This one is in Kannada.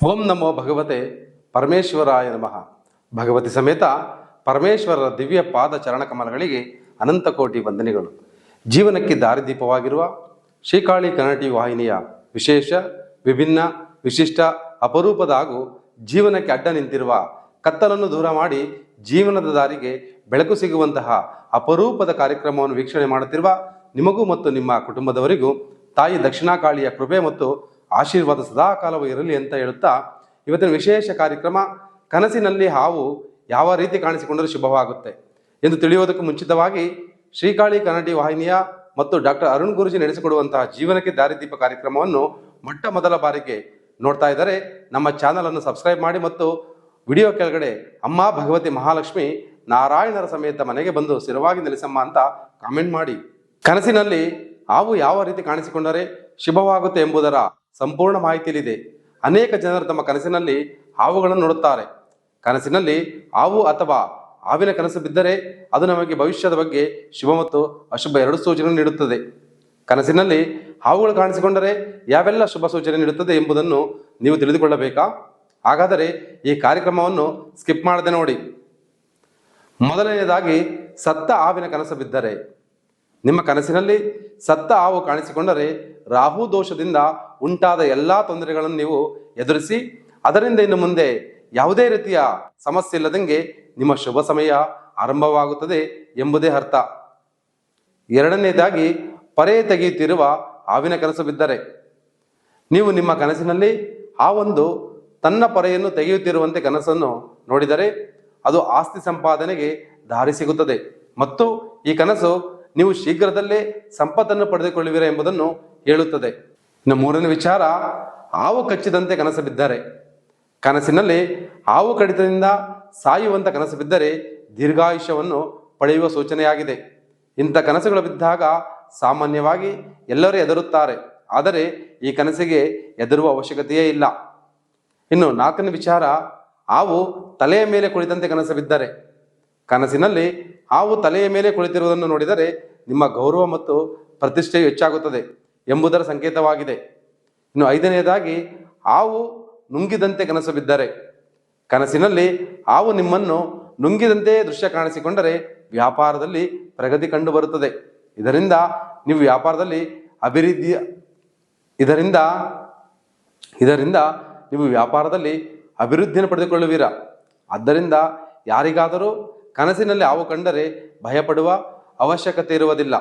ಓಂ ನಮೋ ಭಗವತೆ ಪರಮೇಶ್ವರಾಯ ನಮಃ. ಭಗವತಿ ಸಮೇತ ಪರಮೇಶ್ವರರ ದಿವ್ಯ ಪಾದ ಚರಣಕಮಲಗಳಿಗೆ ಅನಂತ ಕೋಟಿ ವಂದನೆಗಳು. ಜೀವನಕ್ಕೆ ದಾರಿದೀಪವಾಗಿರುವ ಶ್ರೀಕಾಳಿ ಕನ್ನಡ ವಾಹಿನಿಯ ವಿಶೇಷ, ವಿಭಿನ್ನ, ವಿಶಿಷ್ಟ, ಅಪರೂಪದ ಹಾಗೂ ಜೀವನಕ್ಕೆ ಅಡ್ಡ ನಿಂತಿರುವ ಕತ್ತಲನ್ನು ದೂರ ಮಾಡಿ ಜೀವನದ ದಾರಿಗೆ ಬೆಳಕು ಸಿಗುವಂತಹ ಅಪರೂಪದ ಕಾರ್ಯಕ್ರಮವನ್ನು ವೀಕ್ಷಣೆ ಮಾಡುತ್ತಿರುವ ನಿಮಗೂ ಮತ್ತು ನಿಮ್ಮ ಕುಟುಂಬದವರಿಗೂ ತಾಯಿ ದಕ್ಷಿಣಾಕಾಳಿಯ ಕೃಪೆ ಮತ್ತು ಆಶೀರ್ವಾದ ಸದಾಕಾಲವೂ ಇರಲಿ ಅಂತ ಹೇಳುತ್ತಾ, ಇವತ್ತಿನ ವಿಶೇಷ ಕಾರ್ಯಕ್ರಮ ಕನಸಿನಲ್ಲಿ ಹಾವು ಯಾವ ರೀತಿ ಕಾಣಿಸಿಕೊಂಡರೂ ಶುಭವಾಗುತ್ತೆ ಎಂದು ತಿಳಿಯುವುದಕ್ಕೂ ಮುಂಚಿತವಾಗಿ ಶ್ರೀಕಾಳಿ ಕನ್ನಡ ವಾಹಿನಿಯ ಮತ್ತು ಡಾಕ್ಟರ್ ಅರುಣ್ ಗುರೂಜಿ ನಡೆಸಿಕೊಡುವಂತಹ ಜೀವನಕ್ಕೆ ದಾರಿದೀಪ ಕಾರ್ಯಕ್ರಮವನ್ನು ಮೊಟ್ಟ ಮೊದಲ ಬಾರಿಗೆ ನೋಡ್ತಾ ಇದ್ದರೆ ನಮ್ಮ ಚಾನಲನ್ನು ಸಬ್ಸ್ಕ್ರೈಬ್ ಮಾಡಿ ಮತ್ತು ವಿಡಿಯೋ ಕೆಳಗಡೆ ಅಮ್ಮ ಭಗವತಿ ಮಹಾಲಕ್ಷ್ಮಿ ನಾರಾಯಣರ ಸಮೇತ ಮನೆಗೆ ಬಂದು ಸ್ಥಿರವಾಗಿ ನೆಲೆಸಮ್ಮ ಅಂತ ಕಾಮೆಂಟ್ ಮಾಡಿ. ಕನಸಿನಲ್ಲಿ ಹಾವು ಯಾವ ರೀತಿ ಕಾಣಿಸಿಕೊಂಡರೆ ಶುಭವಾಗುತ್ತೆ ಎಂಬುದರ ಸಂಪೂರ್ಣ ಮಾಹಿತಿಯಲ್ಲಿದೆ. ಅನೇಕ ಜನರು ತಮ್ಮ ಕನಸಿನಲ್ಲಿ ಹಾವುಗಳನ್ನು ನೋಡುತ್ತಾರೆ. ಕನಸಿನಲ್ಲಿ ಹಾವು ಅಥವಾ ಹಾವಿನ ಕನಸು ಬಿದ್ದರೆ ಅದು ನಮಗೆ ಭವಿಷ್ಯದ ಬಗ್ಗೆ ಶುಭ ಮತ್ತು ಅಶುಭ ಎರಡು ಸೂಚನೆ ನೀಡುತ್ತದೆ. ಕನಸಿನಲ್ಲಿ ಹಾವುಗಳು ಕಾಣಿಸಿಕೊಂಡರೆ ಯಾವೆಲ್ಲ ಶುಭ ಸೂಚನೆ ನೀಡುತ್ತದೆ ಎಂಬುದನ್ನು ನೀವು ತಿಳಿದುಕೊಳ್ಳಬೇಕಾ? ಹಾಗಾದರೆ ಈ ಕಾರ್ಯಕ್ರಮವನ್ನು ಸ್ಕಿಪ್ ಮಾಡದೆ ನೋಡಿ. ಮೊದಲನೆಯದಾಗಿ, ಸತ್ತ ಹಾವಿನ ಕನಸು ಬಿದ್ದರೆ. ನಿಮ್ಮ ಕನಸಿನಲ್ಲಿ ಸತ್ತ ಹಾವು ಕಾಣಿಸಿಕೊಂಡರೆ ರಾಹು ದೋಷದಿಂದ ಉಂಟಾದ ಎಲ್ಲ ತೊಂದರೆಗಳನ್ನು ನೀವು ಎದುರಿಸಿ ಅದರಿಂದ ಇನ್ನು ಮುಂದೆ ಯಾವುದೇ ರೀತಿಯ ಸಮಸ್ಯೆ ಇಲ್ಲದಂಗೆ ನಿಮ್ಮ ಶುಭ ಸಮಯ ಆರಂಭವಾಗುತ್ತದೆ ಎಂಬುದೇ ಅರ್ಥ. ಎರಡನೇದಾಗಿ, ಪರೆ ತೆಗೆಯುತ್ತಿರುವ ಹಾವಿನ ಕನಸು ಬಿದ್ದರೆ. ನೀವು ನಿಮ್ಮ ಕನಸಿನಲ್ಲಿ ಹಾವೊಂದು ತನ್ನ ಪೊರೆಯನ್ನು ತೆಗೆಯುತ್ತಿರುವಂತೆ ಕನಸನ್ನು ನೋಡಿದರೆ ಅದು ಆಸ್ತಿ ಸಂಪಾದನೆಗೆ ದಾರಿ ಸಿಗುತ್ತದೆ ಮತ್ತು ಈ ಕನಸು ನೀವು ಶೀಘ್ರದಲ್ಲೇ ಸಂಪತ್ತನ್ನು ಪಡೆದುಕೊಳ್ಳುವಿರ ಎಂಬುದನ್ನು ಹೇಳುತ್ತದೆ. ಇನ್ನು ಮೂರನೇ ವಿಚಾರ, ಹಾವು ಕಚ್ಚಿದಂತೆ ಕನಸು ಬಿದ್ದರೆ. ಕನಸಿನಲ್ಲಿ ಹಾವು ಕಡಿತದಿಂದ ಸಾಯುವಂತ ಕನಸು ಬಿದ್ದರೆ ದೀರ್ಘಾಯುಷ್ಯವನ್ನು ಪಡೆಯುವ ಸೂಚನೆಯಾಗಿದೆ. ಇಂಥ ಕನಸುಗಳು ಬಿದ್ದಾಗ ಸಾಮಾನ್ಯವಾಗಿ ಎಲ್ಲರೂ ಹೆದರುತ್ತಾರೆ, ಆದರೆ ಈ ಕನಸಿಗೆ ಹೆದರುವ ಅವಶ್ಯಕತೆಯೇ ಇಲ್ಲ. ಇನ್ನು ನಾಲ್ಕನೇ ವಿಚಾರ, ಹಾವು ತಲೆಯ ಮೇಲೆ ಕುಳಿತಂತೆ ಕನಸು ಬಿದ್ದರೆ. ಕನಸಿನಲ್ಲಿ ಹಾವು ತಲೆಯ ಮೇಲೆ ಕುಳಿತಿರುವುದನ್ನು ನೋಡಿದರೆ ನಿಮ್ಮ ಗೌರವ ಮತ್ತು ಪ್ರತಿಷ್ಠೆಯು ಹೆಚ್ಚಾಗುತ್ತದೆ ಎಂಬುದರ ಸಂಕೇತವಾಗಿದೆ. ಇನ್ನು ಐದನೆಯದಾಗಿ, ಹಾವು ನುಂಗಿದಂತೆ ಕನಸು ಬಿದ್ದರೆ. ಕನಸಿನಲ್ಲಿ ಹಾವು ನಿಮ್ಮನ್ನು ನುಂಗಿದಂತೆ ದೃಶ್ಯ ಕಾಣಿಸಿಕೊಂಡರೆ ವ್ಯಾಪಾರದಲ್ಲಿ ಪ್ರಗತಿ ಕಂಡು ಬರುತ್ತದೆ. ಇದರಿಂದ ನೀವು ವ್ಯಾಪಾರದಲ್ಲಿ ಅಭಿವೃದ್ಧಿಯನ್ನು ಪಡೆದುಕೊಳ್ಳುವಿರ. ಆದ್ದರಿಂದ ಯಾರಿಗಾದರೂ ಕನಸಿನಲ್ಲಿ ಹಾವು ಕಂಡರೆ ಭಯಪಡುವ ಅವಶ್ಯಕತೆ ಇರುವುದಿಲ್ಲ.